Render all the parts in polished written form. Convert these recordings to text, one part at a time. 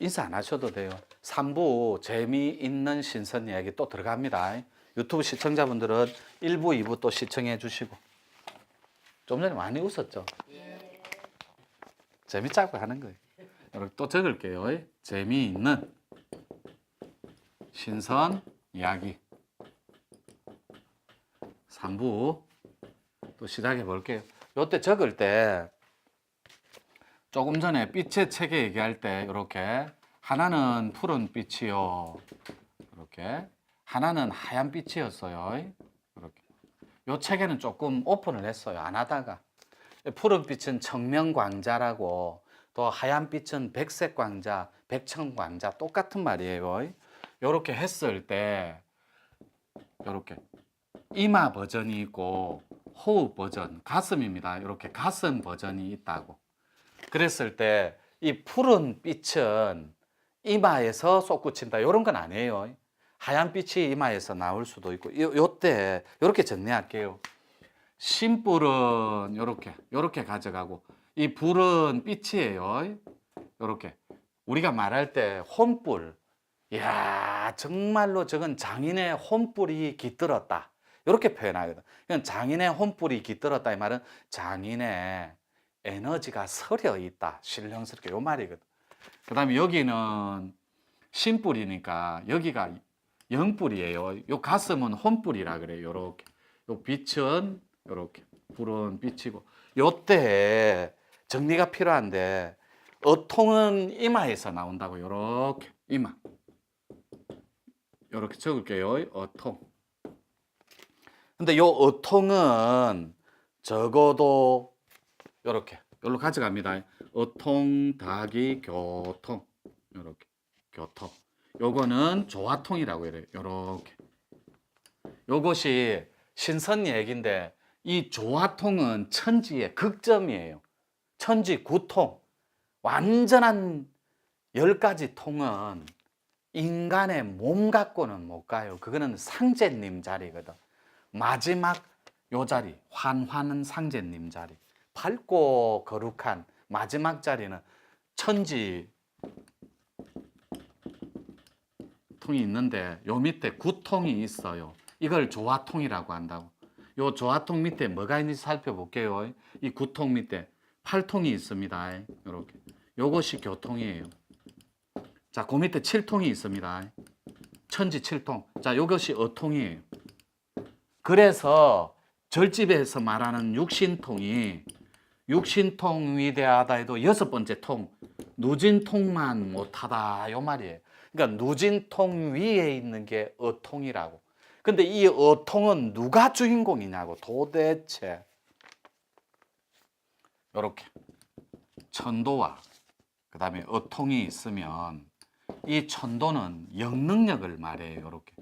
인사 안 하셔도 돼요. 3부 재미있는 신선 이야기 또 들어갑니다. 유튜브 시청자분들은 1부, 2부 또 시청해 주시고. 좀 전에 많이 웃었죠? 재밌자고 하는 거예요. 여러분 또 적을게요. 재미있는 신선 이야기 3부 또 시작해 볼게요. 요때 적을 때 조금 전에 빛의 체계 얘기할 때 이렇게 하나는 푸른 빛이요. 이렇게 하나는 하얀 빛이었어요. 이렇게. 요 체계는 조금 오픈을 했어요. 안 하다가. 푸른 빛은 청명광자라고 또 하얀 빛은 백색광자, 백청광자 똑같은 말이에요. 이렇게 했을 때 이렇게 이마 버전이 있고 호흡 버전, 가슴입니다. 이렇게 가슴 버전이 있다고. 그랬을 때 이 푸른 빛은 이마에서 솟구친다 이런 건 아니에요. 하얀 빛이 이마에서 나올 수도 있고 요때 이렇게 정리할게요. 심불은 요렇게 가져가고 이 불은 빛이에요. 요렇게 우리가 말할 때 혼불, 이야 정말로 저건 장인의 혼불이 깃들었다 이렇게 표현하거든. 장인의 혼불이 깃들었다 이 말은 장인의 에너지가 서려 있다, 신령스럽게 요 말이거든. 그 다음에 여기는 신불이니까 여기가 영불이에요. 요 가슴은 혼불이라 그래요. 요렇게 요 빛은 요렇게 불은 빛이고 요때 정리가 필요한데 어통은 이마에서 나온다고. 요렇게 이마 요렇게 적을게요. 어통. 근데 요 어통은 적어도 요렇게 요로 가져갑니다. 어통 더하기 교통. 요렇게 교통. 요거는 조화통이라고 해요. 요렇게. 요것이 신선 얘기인데 이 조화통은 천지의 극점이에요. 천지 구통. 완전한 10가지 통은 인간의 몸 갖고는 못 가요. 그거는 상제님 자리거든. 마지막 요 자리, 환환은 상제님 자리. 밝고 거룩한 마지막 자리는 천지 통이 있는데 요 밑에 구통이 있어요. 이걸 조화통이라고 한다고. 요 조화통 밑에 뭐가 있는지 살펴볼게요. 이 구통 밑에 팔통이 있습니다. 이렇게. 요것이 교통이에요. 자, 그 밑에 칠통이 있습니다. 천지 칠통. 자, 요것이 어통이에요. 그래서 절집에서 말하는 육신통이 육신통 위대하다 해도 6번째 통, 누진통만 못하다 요 말이에요. 그러니까 누진통 위에 있는 게 어통이라고. 근데 이 어통은 누가 주인공이냐고. 도대체 요렇게 천도와 그 다음에 어통이 있으면 이 천도는 영능력을 말해요. 요렇게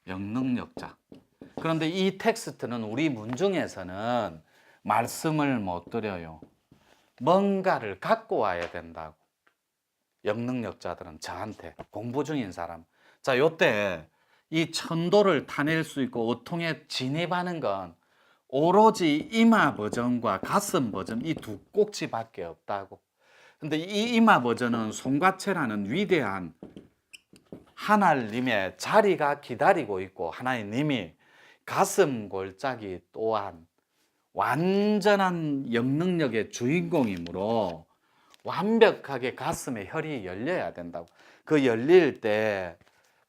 영능력자. 그런데 이 텍스트는 우리 문중에서는 말씀을 못 드려요. 뭔가를 갖고 와야 된다고. 영능력자들은 저한테 공부 중인 사람. 자, 요때 이 천도를 타낼 수 있고 어통에 진입하는 건 오로지 이마 버전과 가슴 버전 이 두 꼭지밖에 없다고. 근데 이 이마 버전은 송가체라는 위대한 하나님의 자리가 기다리고 있고 하나님이 가슴 골짜기 또한 완전한 영능력의 주인공이므로 완벽하게 가슴의 혈이 열려야 된다고. 그 열릴 때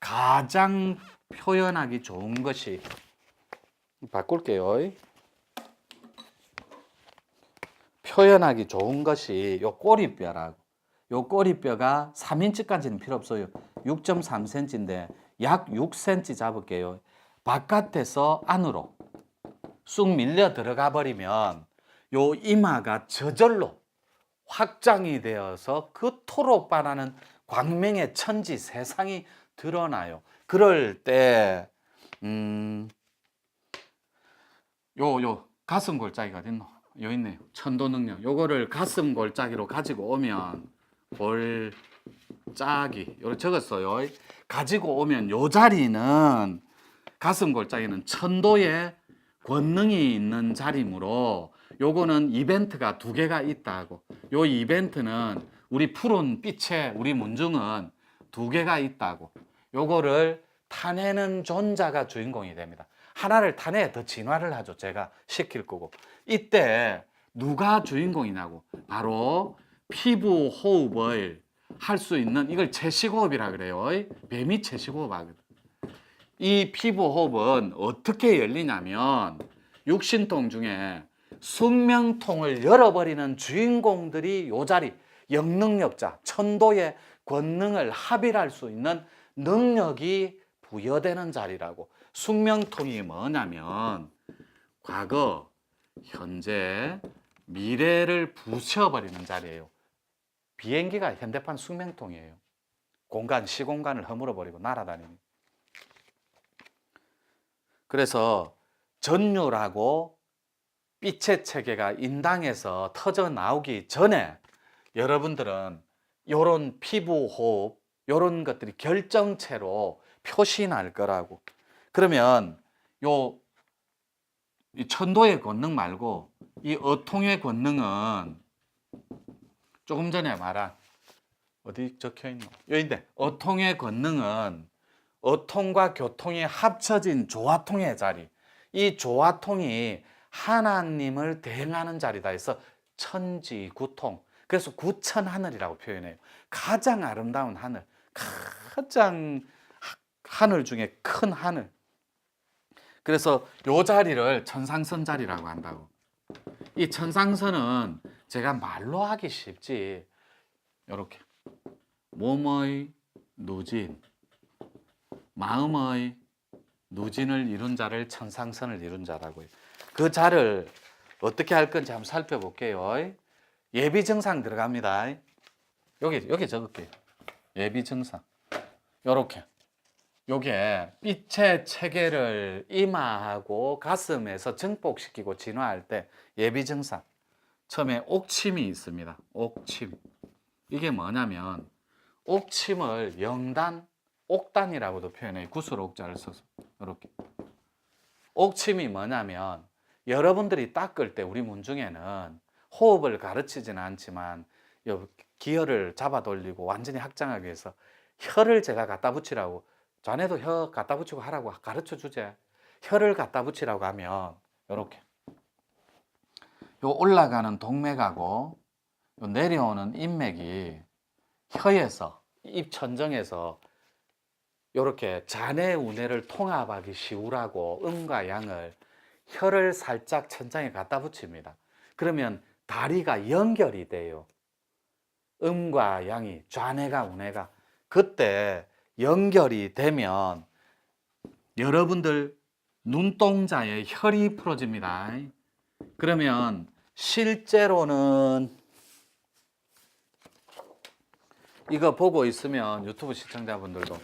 가장 표현하기 좋은 것이 바꿀게요. 표현하기 좋은 것이 요 꼬리뼈라고. 요 꼬리뼈가 3인치까지는 필요 없어요. 6.3cm인데 약 6cm 잡을게요. 바깥에서 안으로 쑥 밀려 들어가 버리면 요 이마가 저절로 확장이 되어서 그토록 바라는 광명의 천지 세상이 드러나요. 그럴 때 요 가슴 골짜기가 어딨노? 요 있네요. 천도 능력. 요거를 가슴 골짜기로 가지고 오면 골짜기 요렇게 적었어요. 가지고 오면 요 자리는 가슴 골짜기는 천도의 권능이 있는 자리므로 요거는 이벤트가 2개가 있다고. 요 이벤트는 우리 푸른 빛의 우리 문중은 두 개가 있다고. 요거를 타내는 존자가 주인공이 됩니다. 하나를 타내 더 진화를 하죠. 제가 시킬 거고. 이때 누가 주인공이냐고. 바로 피부 호흡을 할 수 있는 이걸 채식호흡이라 그래요. 뱀이 채식호흡 하거든. 이 피부 호흡은 어떻게 열리냐면 육신통 중에 숙명통을 열어버리는 주인공들이 요 자리, 영능력자, 천도의 권능을 합일할 수 있는 능력이 부여되는 자리라고. 숙명통이 뭐냐면 과거, 현재, 미래를 부셔버리는 자리예요. 비행기가 현대판 숙명통이에요. 공간, 시공간을 허물어버리고 날아다니는. 그래서 전율하고 빛의 체계가 인당에서 터져 나오기 전에 여러분들은 요런 피부 호흡, 요런 것들이 결정체로 표시날 거라고. 그러면 이 천도의 권능 말고 이 어통의 권능은 조금 전에 말한 어디 적혀 있노? 여기인데 어통의 권능은 어통과 교통이 합쳐진 조화통의 자리. 이 조화통이 하나님을 대행하는 자리다 해서 천지구통. 그래서 구천하늘이라고 표현해요. 가장 아름다운 하늘, 가장 하늘 중에 큰 하늘. 그래서 요 자리를 천상선 자리라고 한다고. 이 천상선은 제가 말로 하기 쉽지. 요렇게 몸의 누진, 마음의 누진을 이룬 자를 천상선을 이룬 자라고요. 그 자를 어떻게 할 건지 한번 살펴볼게요. 예비 증상 들어갑니다. 여기 적을게요. 예비 증상. 요렇게. 요게 빛의 체계를 이마하고 가슴에서 증폭시키고 진화할 때 예비 증상. 처음에 옥침이 있습니다. 옥침. 이게 뭐냐면 옥침을 영단, 옥단이라고도 표현해요. 구슬 옥자를 써서 이렇게. 옥침이 뭐냐면 여러분들이 닦을 때 우리 문중에는 호흡을 가르치지는 않지만 기혈을 잡아 돌리고 완전히 확장하기 위해서 혀를 제가 갖다 붙이라고, 자네도 혀 갖다 붙이고 하라고 가르쳐 주제. 혀를 갖다 붙이라고 하면 이렇게 요 올라가는 동맥하고 요 내려오는 인맥이 혀에서, 입천정에서 이렇게 잔해 운해를 통합하기 쉬우라고 음과 양을 혀를 살짝 천장에 갖다 붙입니다. 그러면 다리가 연결이 돼요. 음과 양이, 좌뇌가 우뇌가. 그때 연결이 되면 여러분들 눈동자에 혈이 풀어집니다. 그러면 실제로는 이거 보고 있으면 유튜브 시청자분들도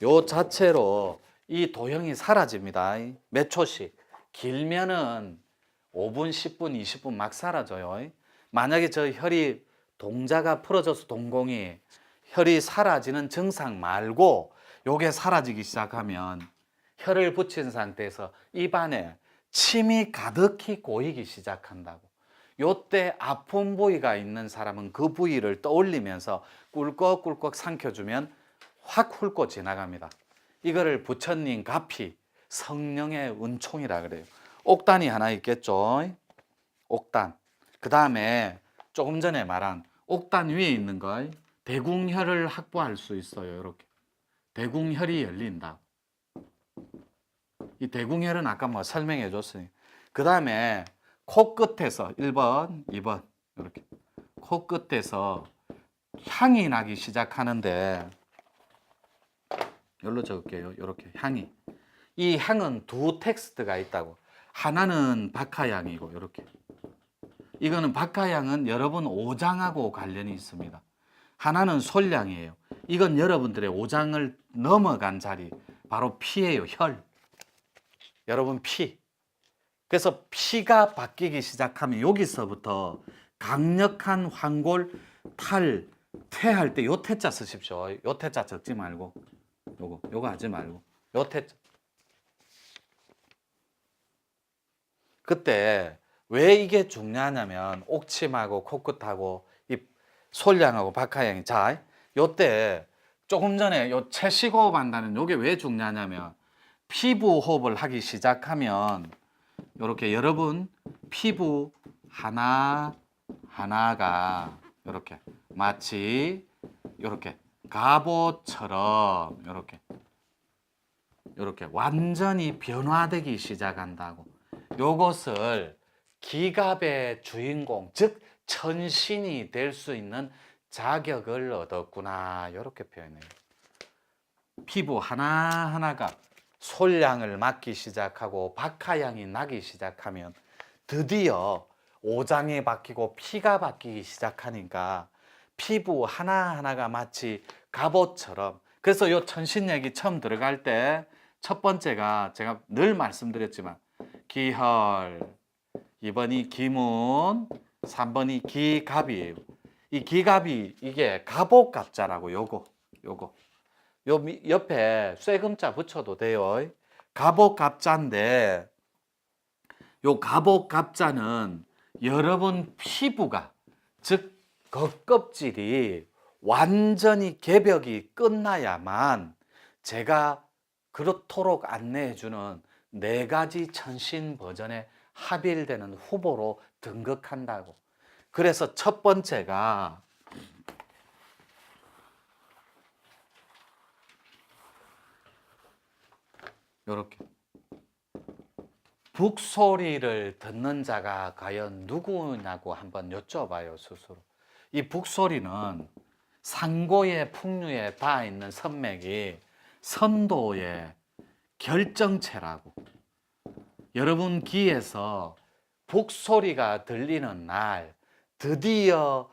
요 자체로 이 도형이 사라집니다. 몇 초씩. 길면은 5분, 10분, 20분 막 사라져요. 만약에 저 혈이 동자가 풀어져서 동공이 혈이 사라지는 증상 말고 요게 사라지기 시작하면 혈을 붙인 상태에서 입안에 침이 가득히 고이기 시작한다고. 요때 아픈 부위가 있는 사람은 그 부위를 떠올리면서 꿀꺽꿀꺽 삼켜주면 확 훑고 지나갑니다. 이거를 부처님 가피, 성령의 은총이라 그래요. 옥단이 하나 있겠죠. 옥단. 그 다음에 조금 전에 말한 옥단 위에 있는 거 대궁혈을 확보할 수 있어요. 이렇게 대궁혈이 열린다. 이 대궁혈은 아까 뭐 설명해 줬으니. 그 다음에 코끝에서 1번, 2번 이렇게 코끝에서 향이 나기 시작하는데 여기로 적을게요. 이렇게 향이. 이 향은 두 텍스트가 있다고. 하나는 박하향이고 이렇게. 이거는 박하향은 여러분 오장하고 관련이 있습니다. 하나는 솔향이에요. 이건 여러분들의 오장을 넘어간 자리, 바로 피예요. 혈. 여러분 피. 그래서 피가 바뀌기 시작하면 여기서부터 강력한 황골, 탈, 태할 때 요 태자 쓰십시오. 요 태자 적지 말고 요거 하지 말고 요 태자. 그때 왜 이게 중요하냐면 옥침하고 코끝하고 이 솔량하고 박하향이. 자, 요때 조금 전에 요 채식호흡 한다는 요게 왜 중요하냐면 피부 호흡을 하기 시작하면 요렇게 여러분 피부 하나 하나가 요렇게 마치 요렇게 갑옷처럼 요렇게 완전히 변화되기 시작한다고. 요것을 기갑의 주인공, 즉 천신이 될 수 있는 자격을 얻었구나, 이렇게 표현해요. 피부 하나하나가 솔량을 맡기 시작하고 박하향이 나기 시작하면 드디어 오장이 바뀌고 피가 바뀌기 시작하니까 피부 하나하나가 마치 갑옷처럼. 그래서 요 천신 얘기 처음 들어갈 때 첫 번째가 제가 늘 말씀드렸지만 기혈, 2번이 기문, 3번이 기갑이에요. 이 기갑이 이게 갑옷갑자라고. 요거 요 옆에 쇠금자 붙여도 돼요. 갑옷갑자인데 요 갑옷갑자는 여러분 피부가, 즉 겉껍질이 완전히 개벽이 끝나야만 제가 그렇도록 안내해주는 4가지 천신 버전에 합일되는 후보로 등극한다고. 그래서 첫 번째가 이렇게 북소리를 듣는 자가 과연 누구냐고 한번 여쭤봐요, 스스로. 이 북소리는 상고의 풍류에 닿아 있는 선맥이 선도의 결정체라고. 여러분 귀에서 북소리가 들리는 날, 드디어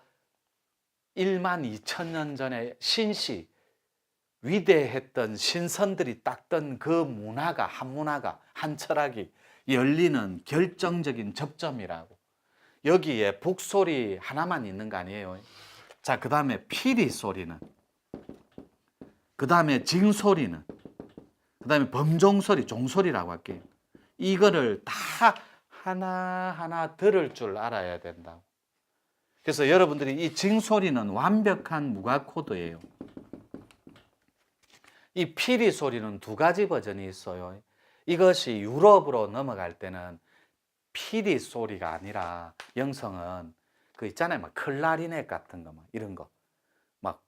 1만 2천 년 전에 신시, 위대했던 신선들이 닦던 그 문화가, 한 문화가, 한 철학이 열리는 결정적인 접점이라고. 여기에 북소리 하나만 있는 거 아니에요. 자, 그 다음에 피리 소리는, 그 다음에 징소리는, 그 다음에 범종소리, 종소리라고 할게요. 이거를 다 하나하나 들을 줄 알아야 된다고. 그래서 여러분들이 이 징소리는 완벽한 무각 코드예요. 이 피리 소리는 2가지 버전이 있어요. 이것이 유럽으로 넘어갈 때는 피리 소리가 아니라 영성은 그 있잖아요. 막 클라리넷 같은 거, 막 이런 거. 막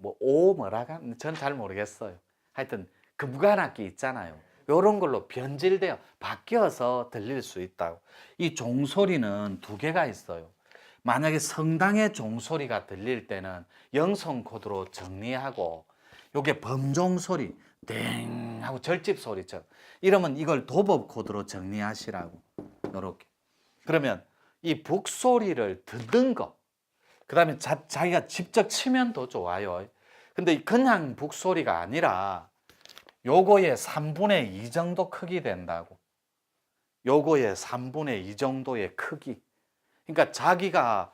뭐 오 뭐라가? 전 잘 모르겠어요. 하여튼 그 무관악기 있잖아요. 이런 걸로 변질되어 바뀌어서 들릴 수 있다고. 이 종소리는 2개가 있어요. 만약에 성당의 종소리가 들릴 때는 영성 코드로 정리하고, 요게 범종소리 땡 하고 절집 소리처럼, 이러면 이걸 도법 코드로 정리하시라고. 요렇게. 그러면 이 북소리를 듣는 거, 그 다음에 자기가 직접 치면 더 좋아요. 근데 그냥 북소리가 아니라 요거의 3분의 2 정도 크기 된다고. 요거의 3분의 2 정도의 크기. 그러니까 자기가,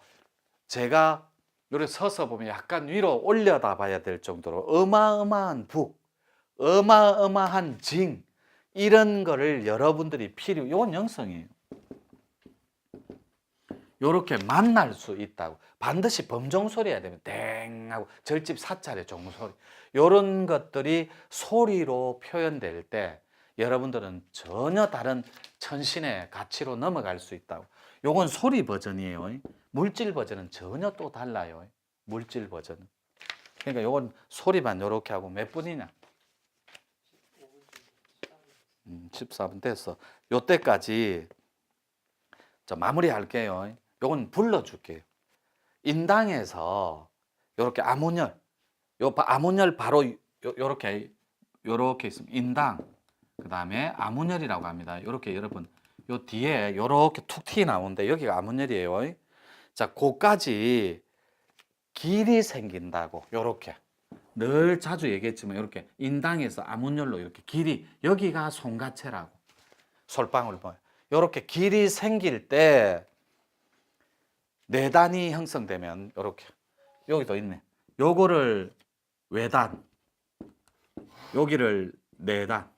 제가 요렇게 서서 보면 약간 위로 올려다 봐야 될 정도로 어마어마한 북, 어마어마한 징, 이런 거를 여러분들이 요건 영성이에요. 요렇게 만날 수 있다고. 반드시 범종소리 해야 되면 땡 하고 절집 사찰의 종소리, 요런 것들이 소리로 표현될 때 여러분들은 전혀 다른 천신의 가치로 넘어갈 수 있다고. 요건 소리 버전이에요. 물질 버전은 전혀 또 달라요. 물질 버전은. 그러니까 요건 소리만 요렇게 하고. 몇 분이냐? 14분 됐어. 요때까지 마무리 할게요. 요건 불러줄게요. 인당에서 요렇게 아몬열, 아몬열 바로 요렇게 있습니다. 인당, 그 다음에 아몬열이라고 합니다. 요렇게 여러분 요 뒤에 요렇게 툭 튀 나오는데 여기가 아몬열이에요. 자, 고까지 길이 생긴다고. 요렇게 늘 자주 얘기했지만 이렇게 인당에서 아몬열로 이렇게 길이, 여기가 송가체라고. 솔방울 보여. 요렇게 길이 생길 때 내단이 형성되면 요렇게, 여기도 있네. 요거를 외단, 여기를 내단.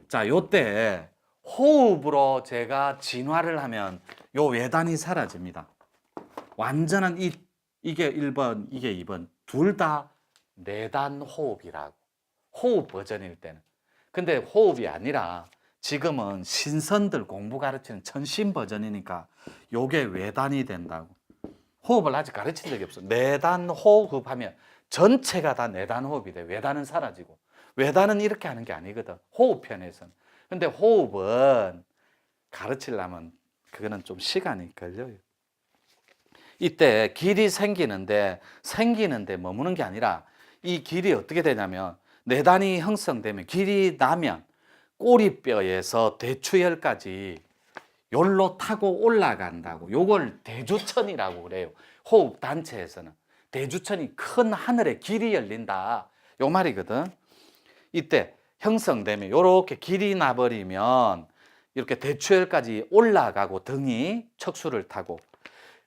자, 요때 호흡으로 제가 진화를 하면 요 외단이 사라집니다. 완전한 이 이게 1번, 이게 2번. 둘 다 내단 호흡이라고. 호흡 버전일 때는. 근데 호흡이 아니라 지금은 신선들 공부 가르치는 천신 버전이니까 요게 외단이 된다고. 호흡을 아직 가르친 적이 없어. 내단 호흡하면 전체가 다 내단 호흡이 돼. 외단은 사라지고. 외단은 이렇게 하는 게 아니거든. 호흡 편에서는. 근데 호흡은 가르치려면 그거는 좀 시간이 걸려요. 이때 길이 생기는데 머무는 게 아니라 이 길이 어떻게 되냐면 내단이 형성되면 길이 나면 꼬리뼈에서 대추혈까지 열로 타고 올라간다고. 요걸 대주천이라고 그래요. 호흡 단체에서는. 대주천이 큰 하늘에 길이 열린다. 요 말이거든. 이때 형성되면 요렇게 길이 나버리면 이렇게 대추혈까지 올라가고 등이 척수를 타고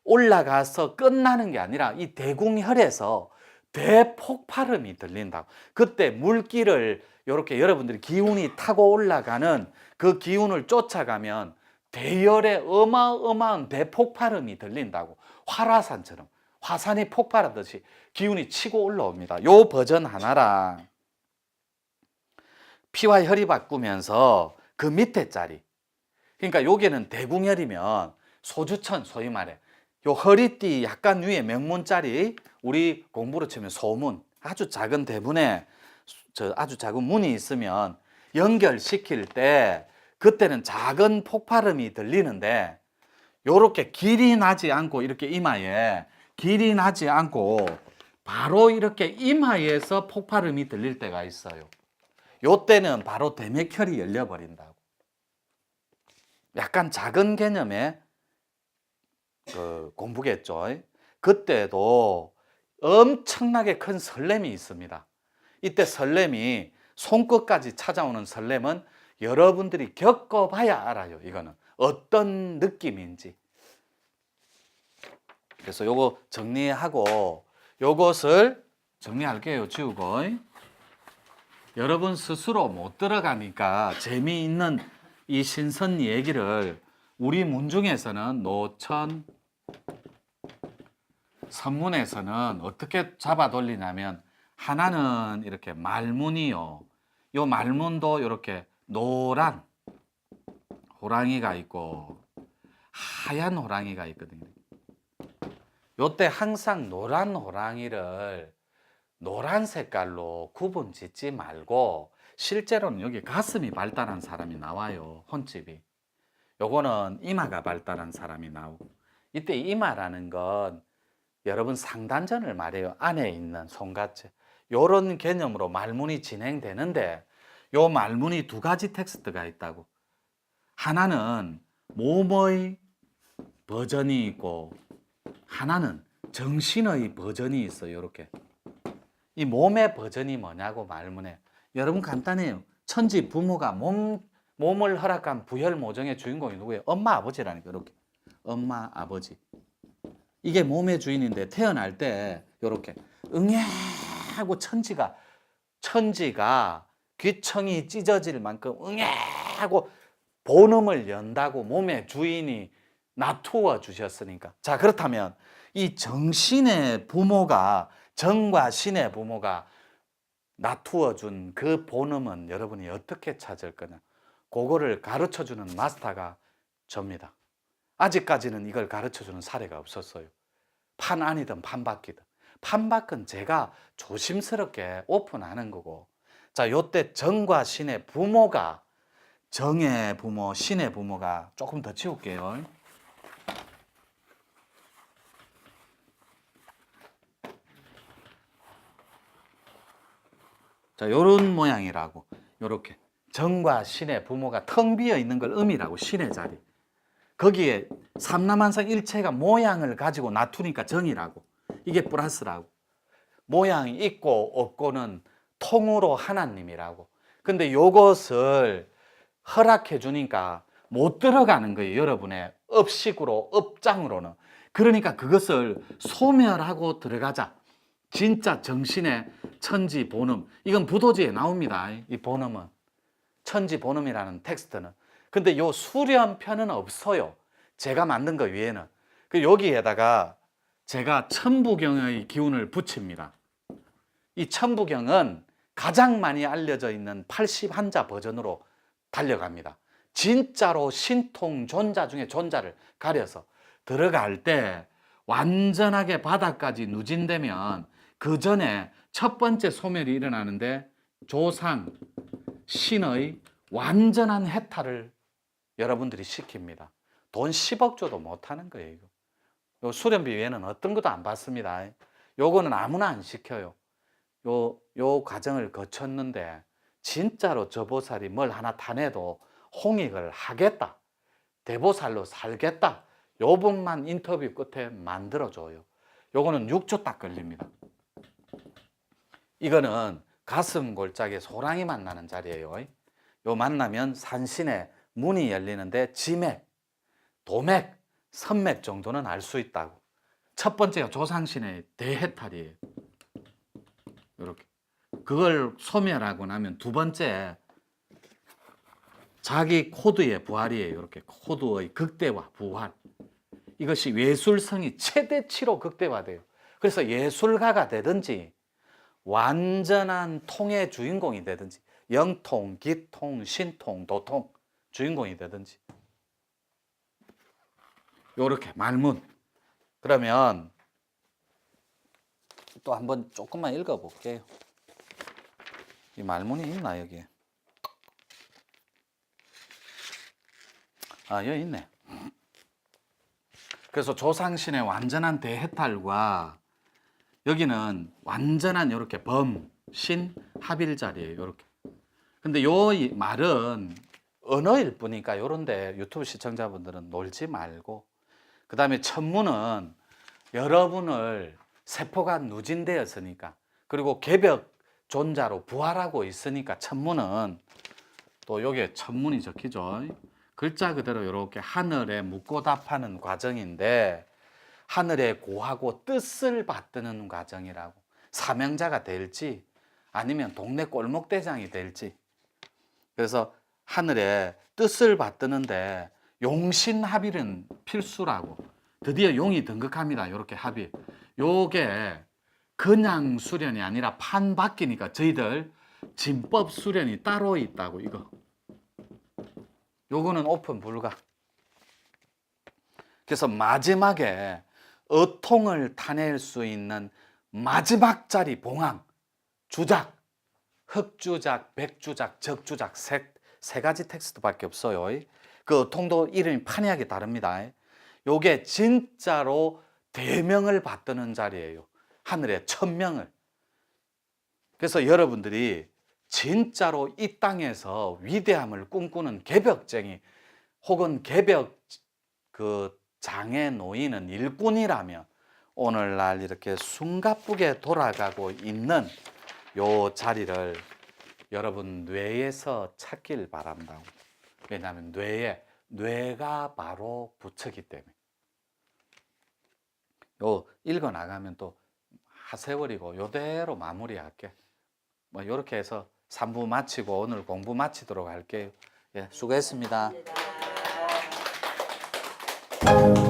올라가서 끝나는 게 아니라 이 대궁혈에서 대폭발음이 들린다고. 그때 물기를 이렇게 여러분들이 기운이 타고 올라가는 그 기운을 쫓아가면 대열의 어마어마한 대폭발음이 들린다고. 활화산처럼 화산이 폭발하듯이 기운이 치고 올라옵니다. 요 버전 하나랑 피와 혈이 바꾸면서 그 밑에 자리, 그러니까 여기는 대궁혈이면 소주천, 소위 말해 요 허리띠 약간 위에 명문자리, 우리 공부로 치면 소문, 아주 작은 대문에 아주 작은 문이 있으면 연결시킬 때 그때는 작은 폭발음이 들리는데 요렇게 길이 나지 않고 이렇게 이마에 길이 나지 않고 바로 이렇게 이마에서 폭발음이 들릴 때가 있어요. 요 때는 바로 대맥혈이 열려버린다고. 약간 작은 개념의 그 공부겠죠. 그때도 엄청나게 큰 설렘이 있습니다. 이때 설렘이 손끝까지 찾아오는 설렘은 여러분들이 겪어봐야 알아요. 이거는 어떤 느낌인지. 그래서 요거 정리하고 요것을 정리할게요. 지우고. 여러분 스스로 못 들어가니까 재미있는 이 신선 얘기를 우리 문중에서는 노천, 선문에서는 어떻게 잡아 돌리냐면 하나는 이렇게 말문이요. 요 말문도 이렇게 노란 호랑이가 있고 하얀 호랑이가 있거든요. 요때 항상 노란 호랑이를 노란 색깔로 구분 짓지 말고 실제로는 여기 가슴이 발달한 사람이 나와요. 혼집이. 요거는 이마가 발달한 사람이 나오고. 이때 이마라는 건 여러분 상단전을 말해요. 안에 있는 손가체. 요런 개념으로 말문이 진행되는데 요 말문이 두 가지 텍스트가 있다고. 하나는 몸의 버전이 있고 하나는 정신의 버전이 있어요. 이렇게. 이 몸의 버전이 뭐냐고 말문에. 여러분 간단해요. 천지 부모가 몸을 허락한 부혈모종의 주인공이 누구예요? 엄마 아버지라니까. 이렇게. 엄마 아버지. 이게 몸의 주인인데 태어날 때 이렇게 응애하고 천지가 귀청이 찢어질 만큼 응애하고 본음을 연다고 몸의 주인이 놔두어 주셨으니까. 자, 그렇다면 이 정신의 부모가, 정과 신의 부모가 놔두어 준 그 본음은 여러분이 어떻게 찾을 거냐? 그거를 가르쳐 주는 마스터가 접니다. 아직까지는 이걸 가르쳐 주는 사례가 없었어요. 판 안이든 판 밖이든. 판 밖은 제가 조심스럽게 오픈하는 거고. 자, 요때 정과 신의 부모가, 정의 부모, 신의 부모가 조금 더 치울게요. 자, 요런 모양이라고. 요렇게. 정과 신의 부모가 텅 비어 있는 걸 음이라고, 신의 자리. 거기에 삼라만상 일체가 모양을 가지고 놔두니까 정이라고. 이게 플러스라고. 모양이 있고 없고는 통으로 하나님이라고. 근데 요것을 허락해 주니까 못 들어가는 거예요. 여러분의 업식으로, 업장으로는. 그러니까 그것을 소멸하고 들어가자. 진짜 정신의 천지 본음. 이건 부도지에 나옵니다. 이 본음은. 천지 본음이라는 텍스트는. 근데 요 수련편은 없어요. 제가 만든 거 위에는. 그 여기에다가 제가 천부경의 기운을 붙입니다. 이 천부경은 가장 많이 알려져 있는 80한자 버전으로 달려갑니다. 진짜로 신통 존자 중에 존자를 가려서 들어갈 때 완전하게 바닥까지 누진되면 그 전에 첫 번째 소멸이 일어나는데 조상, 신의 완전한 해탈을 여러분들이 시킵니다. 돈 10억 줘도 못하는 거예요. 요 수련비 외에는 어떤 것도 안 받습니다. 요거는 아무나 안 시켜요. 요 과정을 거쳤는데 진짜로 저 보살이 뭘 하나 타내도 홍익을 하겠다, 대보살로 살겠다, 요 분만 인터뷰 끝에 만들어줘요. 요거는 6초 딱 걸립니다. 이거는 가슴 골짜기에 소랑이 만나는 자리예요. 요 만나면 산신의 문이 열리는데 지맥, 도맥, 선맥 정도는 알 수 있다고. 첫 번째가 조상신의 대해탈이에요. 이렇게 그걸 소멸하고 나면 두 번째 자기 코드의 부활이에요. 이렇게 코드의 극대화, 부활. 이것이 예술성이 최대치로 극대화돼요. 그래서 예술가가 되든지 완전한 통의 주인공이 되든지 영통, 기통, 신통, 도통 주인공이 되든지 요렇게 말문. 그러면 또 한번 조금만 읽어볼게요. 이 말문이 있나 여기에? 아, 여기 있네. 그래서 조상신의 완전한 대해탈과 여기는 완전한 이렇게 범, 신, 합일 자리예요. 이렇게. 근데 요 말은 언어일 뿐이니까 요런데 유튜브 시청자분들은 놀지 말고, 그 다음에 천문은 여러분을 세포가 누진되었으니까, 그리고 개벽 존자로 부활하고 있으니까 천문은 또 여기에 천문이 적히죠. 글자 그대로 이렇게 하늘에 묻고 답하는 과정인데 하늘에 고하고 뜻을 받드는 과정이라고. 사명자가 될지 아니면 동네 꼴목대장이 될지. 그래서 하늘에 뜻을 받드는데 용신합일은 필수라고. 드디어 용이 등극합니다. 이렇게 합일. 요게 그냥 수련이 아니라 판 바뀌니까 저희들 진법 수련이 따로 있다고. 이거 요거는 오픈 불가. 그래서 마지막에 어통을 타낼 수 있는 마지막 자리 봉황, 주작, 흑주작, 백주작, 적주작 세 가지 텍스트밖에 없어요. 그 어통도 이름이 판이하게 다릅니다. 요게 진짜로 대명을 받드는 자리예요. 하늘의 천명을. 그래서 여러분들이 진짜로 이 땅에서 위대함을 꿈꾸는 개벽쟁이 혹은 개벽 그 장에 놓이는 일꾼이라면 오늘날 이렇게 숨가쁘게 돌아가고 있는 요 자리를 여러분 뇌에서 찾길 바란다. 왜냐하면 뇌가 바로 부처기 때문에. 요 읽어 나가면 또 하세월이고 요대로 마무리할게. 뭐 이렇게 해서 3부 마치고 오늘 공부 마치도록 할게요. 예, 수고했습니다. 감사합니다.